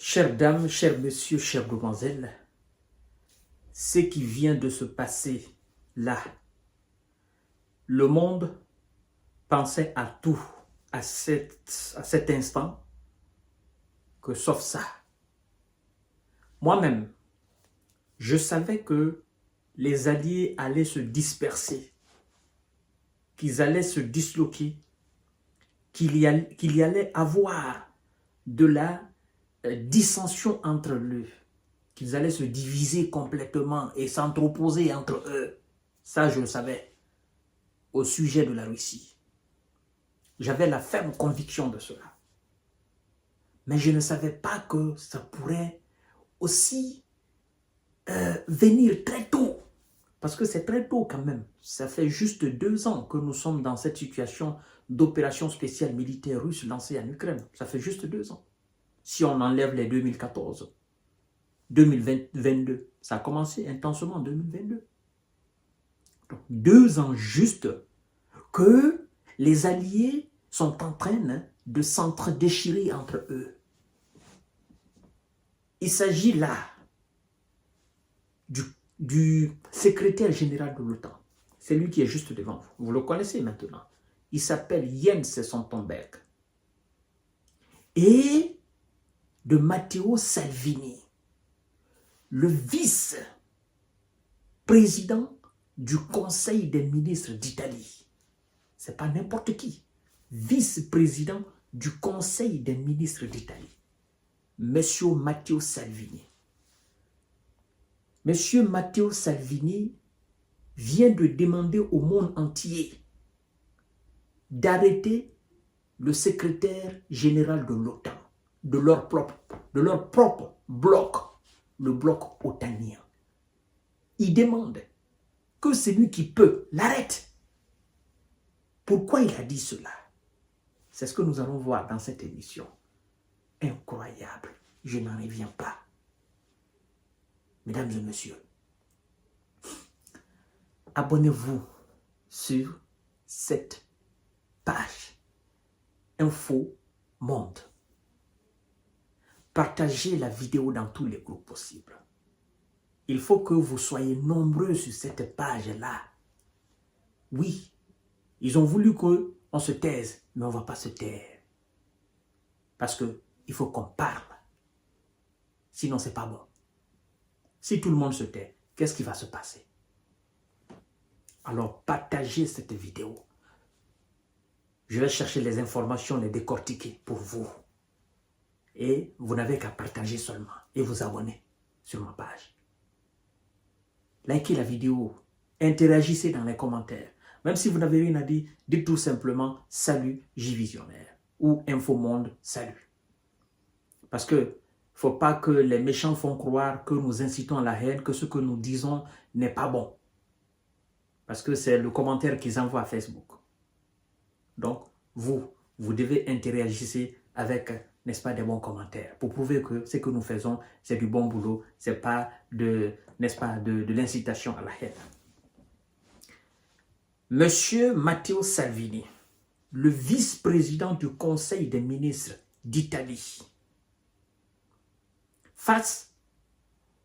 Chères dames, chers messieurs, chères demoiselles, ce qui vient de se passer là, le monde pensait à tout à cet instant que sauf ça. Moi-même, je savais que les alliés allaient se disperser, qu'ils allaient se disloquer, qu'il y allait avoir de la dissension entre eux, qu'ils allaient se diviser complètement et s'entreposer entre eux. Ça, je le savais au sujet de la Russie. J'avais la ferme conviction de cela. Mais je ne savais pas que ça pourrait aussi venir très tôt. Parce que c'est très tôt quand même. Ça fait juste 2 ans que nous sommes dans cette situation d'opération spéciale militaire russe lancée en Ukraine. Ça fait juste 2 ans. Si on enlève les 2014, 2022, ça a commencé intensement en 2022. Donc 2 ans juste que les alliés sont en train de s'entre-déchirer entre eux. Il s'agit là du secrétaire général de l'OTAN. C'est lui qui est juste devant vous. Vous le connaissez maintenant. Il s'appelle Jens Stoltenberg. Et de Matteo Salvini, le vice-président du Conseil des ministres d'Italie. Ce n'est pas n'importe qui. Vice-président du Conseil des ministres d'Italie. Monsieur Matteo Salvini. Monsieur Matteo Salvini vient de demander au monde entier d'arrêter le secrétaire général de l'OTAN, de leur propre bloc, le bloc otanien. Il demande que celui qui peut l'arrête. Pourquoi il a dit cela? C'est ce que nous allons voir dans cette émission. Incroyable, je n'en reviens pas. Mesdames et messieurs, abonnez-vous sur cette page Info Monde. Partagez la vidéo dans tous les groupes possibles. Il faut que vous soyez nombreux sur cette page-là. Oui, ils ont voulu qu'on se taise, mais on ne va pas se taire. Parce qu'il faut qu'on parle. Sinon, ce n'est pas bon. Si tout le monde se tait, qu'est-ce qui va se passer? Alors, partagez cette vidéo. Je vais chercher les informations, les décortiquer pour vous. Et vous n'avez qu'à partager seulement et vous abonner sur ma page. Likez la vidéo, interagissez dans les commentaires. Même si vous n'avez rien à dire, dites tout simplement « Salut J-Visionnaire » ou « Info Monde, salut ». Parce que il ne faut pas que les méchants font croire que nous incitons à la haine, que ce que nous disons n'est pas bon. Parce que c'est le commentaire qu'ils envoient à Facebook. Donc, vous devez interagir avec, n'est-ce pas, des bons commentaires pour prouver que ce que nous faisons, c'est du bon boulot, ce n'est pas n'est-ce pas, de l'incitation à la haine. Monsieur Matteo Salvini, le vice-président du Conseil des ministres d'Italie, face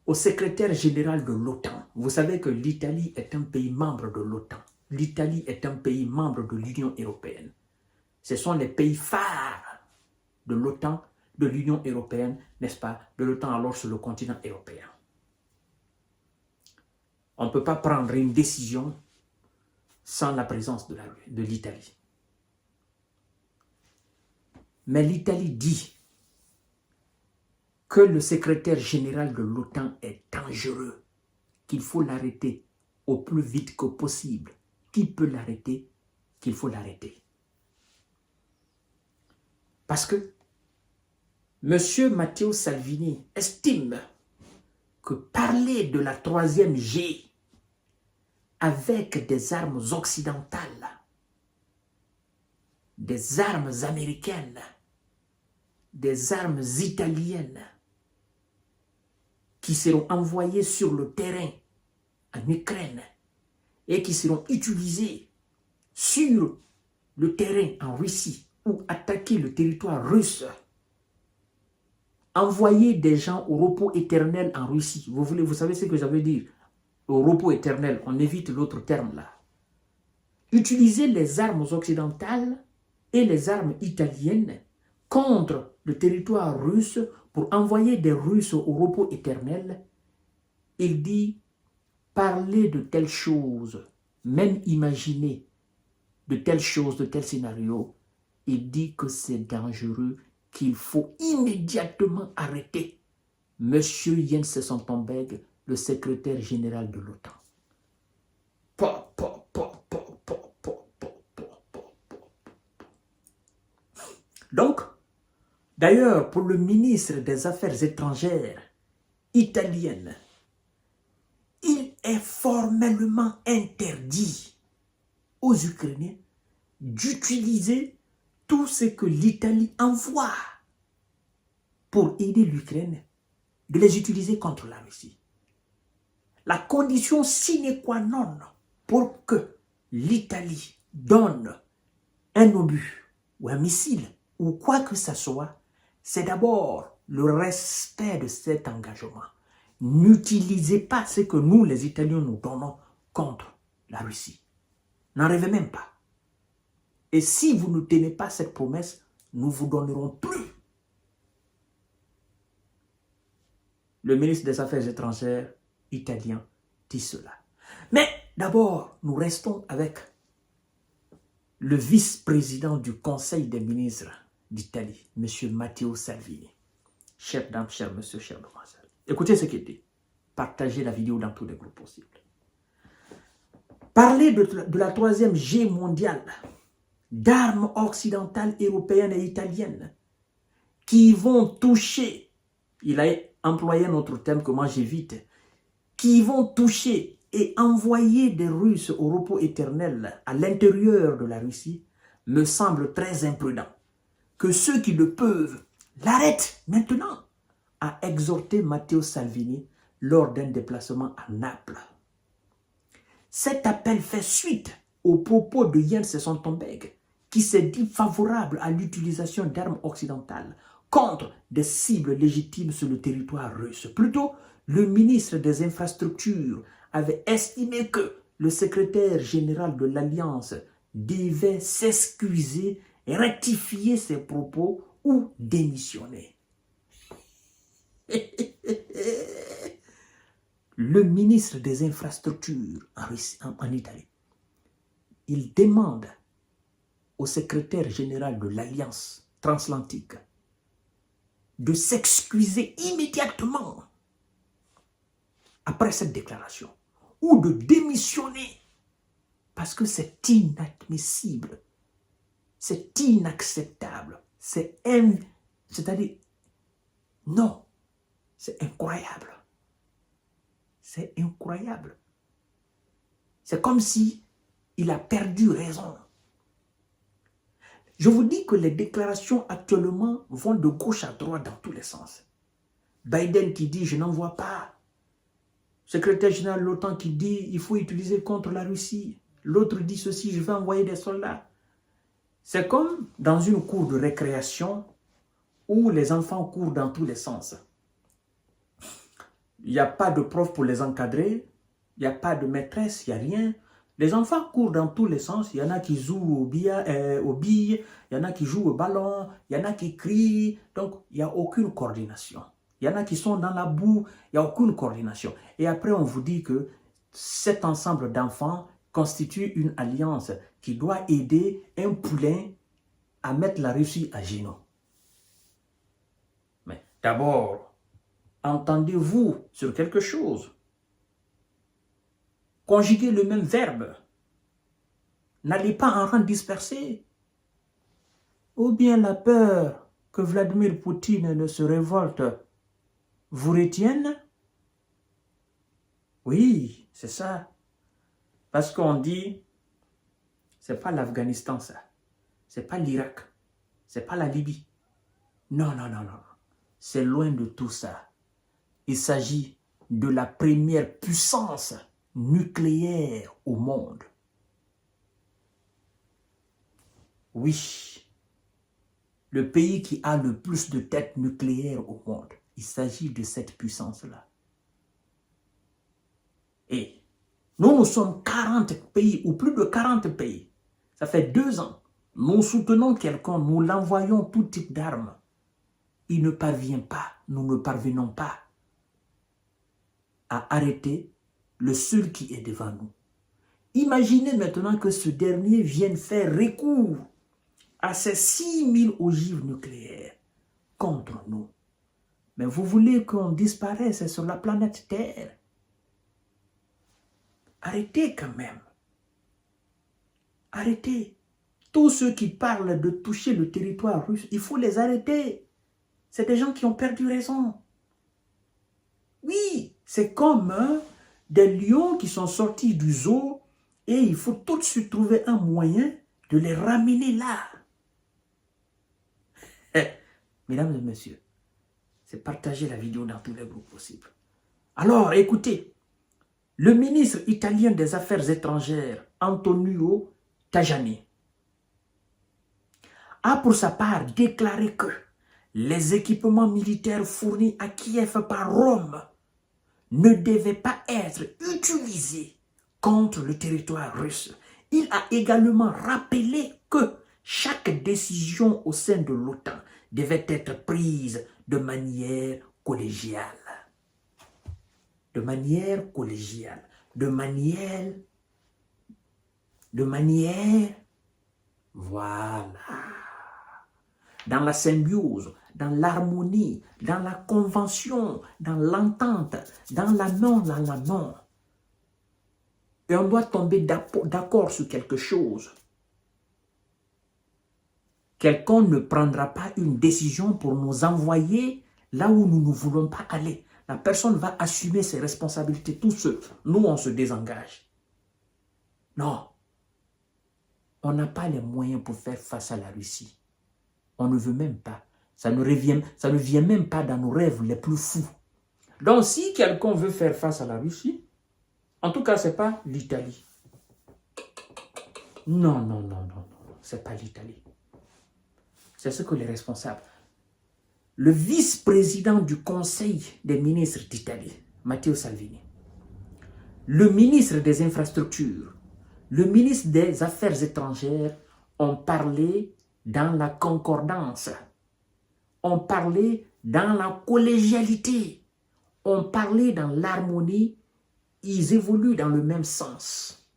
au secrétaire général de l'OTAN. Vous savez que l'Italie est un pays membre de l'OTAN. L'Italie est un pays membre de l'Union européenne. Ce sont les pays phares de l'OTAN, de l'Union européenne, n'est-ce pas, de l'OTAN alors sur le continent européen. On ne peut pas prendre une décision sans la présence de l'Italie. Mais l'Italie dit que le secrétaire général de l'OTAN est dangereux, qu'il faut l'arrêter au plus vite que possible. Qui peut l'arrêter? Qu'il faut l'arrêter. Parce que M. Matteo Salvini estime que parler de la 3e G avec des armes occidentales, des armes américaines, des armes italiennes, qui seront envoyés sur le terrain en Ukraine et qui seront utilisés sur le terrain en Russie ou attaquer le territoire russe. envoyer des gens au repos éternel en Russie. Vous savez ce que ça veut dire? Au repos éternel, on évite l'autre terme là. Utiliser les armes occidentales et les armes italiennes contre le territoire russe pour envoyer des Russes au repos éternel. Il dit parler de telles choses, même imaginer de telles choses, de tels scénarios. Il dit que c'est dangereux, qu'il faut immédiatement arrêter Monsieur Jens Stoltenberg, le secrétaire général de l'OTAN. Donc, d'ailleurs, pour le ministre des Affaires étrangères italienne, il est formellement interdit aux Ukrainiens d'utiliser tout ce que l'Italie envoie pour aider l'Ukraine, de les utiliser contre la Russie. La condition sine qua non pour que l'Italie donne un obus ou un missile ou quoi que ce soit, c'est d'abord le respect de cet engagement. N'utilisez pas ce que nous, les Italiens, nous donnons contre la Russie. N'en rêvez même pas. Et si vous ne tenez pas cette promesse, nous ne vous donnerons plus. Le ministre des Affaires étrangères italien dit cela. Mais d'abord, nous restons avec le vice-président du Conseil des ministres d'Italie, M. Matteo Salvini. Chers dames, chers messieurs, chères demoiselles. Écoutez ce qu'il dit. Partagez la vidéo dans tous les groupes possibles. Parler de la troisième guerre mondiale, d'armes occidentales, européennes et italiennes qui vont toucher, il a employé un autre terme que moi j'évite, qui vont toucher et envoyer des Russes au repos éternel à l'intérieur de la Russie, me semble très imprudent. Que ceux qui le peuvent l'arrêtent maintenant, a exhorté Matteo Salvini lors d'un déplacement à Naples. Cet appel fait suite aux propos de Jens Stoltenberg, qui s'est dit favorable à l'utilisation d'armes occidentales contre des cibles légitimes sur le territoire russe. Plutôt, le ministre des Infrastructures avait estimé que le secrétaire général de l'Alliance devait s'excuser et rectifier ses propos ou démissionner. Le ministre des Infrastructures en Italie, il demande au secrétaire général de l'Alliance transatlantique de s'excuser immédiatement après cette déclaration ou de démissionner parce que c'est inadmissible, c'est inacceptable, c'est-à-dire non, c'est incroyable. C'est incroyable. C'est comme si il a perdu raison. Je vous dis que les déclarations actuellement vont de gauche à droite dans tous les sens. Biden qui dit « je n'en vois pas ». Secrétaire général de l'OTAN qui dit « il faut utiliser contre la Russie ». L'autre dit ceci « je vais envoyer des soldats ». C'est comme dans une cour de récréation où les enfants courent dans tous les sens. Il n'y a pas de prof pour les encadrer, il n'y a pas de maîtresse, il n'y a rien. Les enfants courent dans tous les sens. Il y en a qui jouent aux billes, il y en a qui jouent au ballon, il y en a qui crient. Donc, il n'y a aucune coordination. Il y en a qui sont dans la boue, il n'y a aucune coordination. Et après, on vous dit que cet ensemble d'enfants constitue une alliance qui doit aider un poulain à mettre la Russie à genoux. Mais d'abord, entendez-vous sur quelque chose. Conjuguez le même verbe. N'allez pas en rang dispersé. Ou bien la peur que Vladimir Poutine ne se révolte vous retienne? Oui, c'est ça. Parce qu'on dit, c'est pas l'Afghanistan ça. C'est pas l'Irak. C'est pas la Libye. Non, non, non, non. C'est loin de tout ça. Il s'agit de la première puissance nucléaire au monde. Oui, le pays qui a le plus de têtes nucléaires au monde. Il s'agit de cette puissance-là. Et nous sommes 40 pays, ou plus de 40 pays. Ça fait 2 ans. Nous soutenons quelqu'un, nous l'envoyons tout type d'armes. Il ne parvient pas, nous ne parvenons pas à arrêter le seul qui est devant nous. Imaginez maintenant que ce dernier vienne faire recours à ces 6000 ogives nucléaires contre nous. Mais vous voulez qu'on disparaisse sur la planète Terre? Arrêtez quand même. Arrêtez. Tous ceux qui parlent de toucher le territoire russe, il faut les arrêter. C'est des gens qui ont perdu raison. Oui, c'est comme des lions qui sont sortis du zoo et il faut tout de suite trouver un moyen de les ramener là. Mesdames et messieurs, c'est partager la vidéo dans tous les groupes possibles. Alors, écoutez, le ministre italien des Affaires étrangères, Antonio Tajani, a pour sa part déclaré que les équipements militaires fournis à Kiev par Rome ne devaient pas être utilisés contre le territoire russe. Il a également rappelé que chaque décision au sein de l'OTAN devait être prise de manière collégiale. De manière collégiale. De manière, voilà. Dans la symbiose, dans l'harmonie, dans la convention, dans l'entente, dans la main. Et on doit tomber d'accord sur quelque chose. Quelqu'un ne prendra pas une décision pour nous envoyer là où nous ne voulons pas aller. La personne va assumer ses responsabilités tout seul. Nous, on se désengage. Non. On n'a pas les moyens pour faire face à la Russie. On ne veut même pas. Ça ne vient même pas dans nos rêves les plus fous. Donc, si quelqu'un veut faire face à la Russie, en tout cas, ce n'est pas l'Italie. Non, ce n'est pas l'Italie. C'est ce que les responsables. Le vice-président du Conseil des ministres d'Italie, Matteo Salvini, le ministre des Infrastructures, le ministre des Affaires étrangères ont parlé dans la concordance, ont parlé dans la collégialité, ont parlé dans l'harmonie, ils évoluent dans le même sens.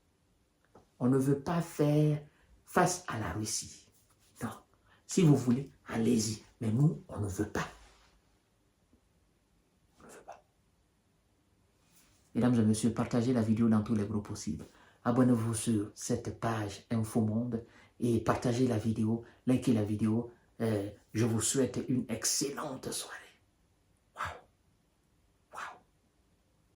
On ne veut pas faire face à la Russie. Non. Si vous voulez, allez-y. Mais nous, on ne veut pas. On ne veut pas. Mesdames et messieurs, partagez la vidéo dans tous les groupes possibles. Abonnez-vous sur cette page Infomonde et partagez la vidéo, likez la vidéo. Je vous souhaite une excellente soirée.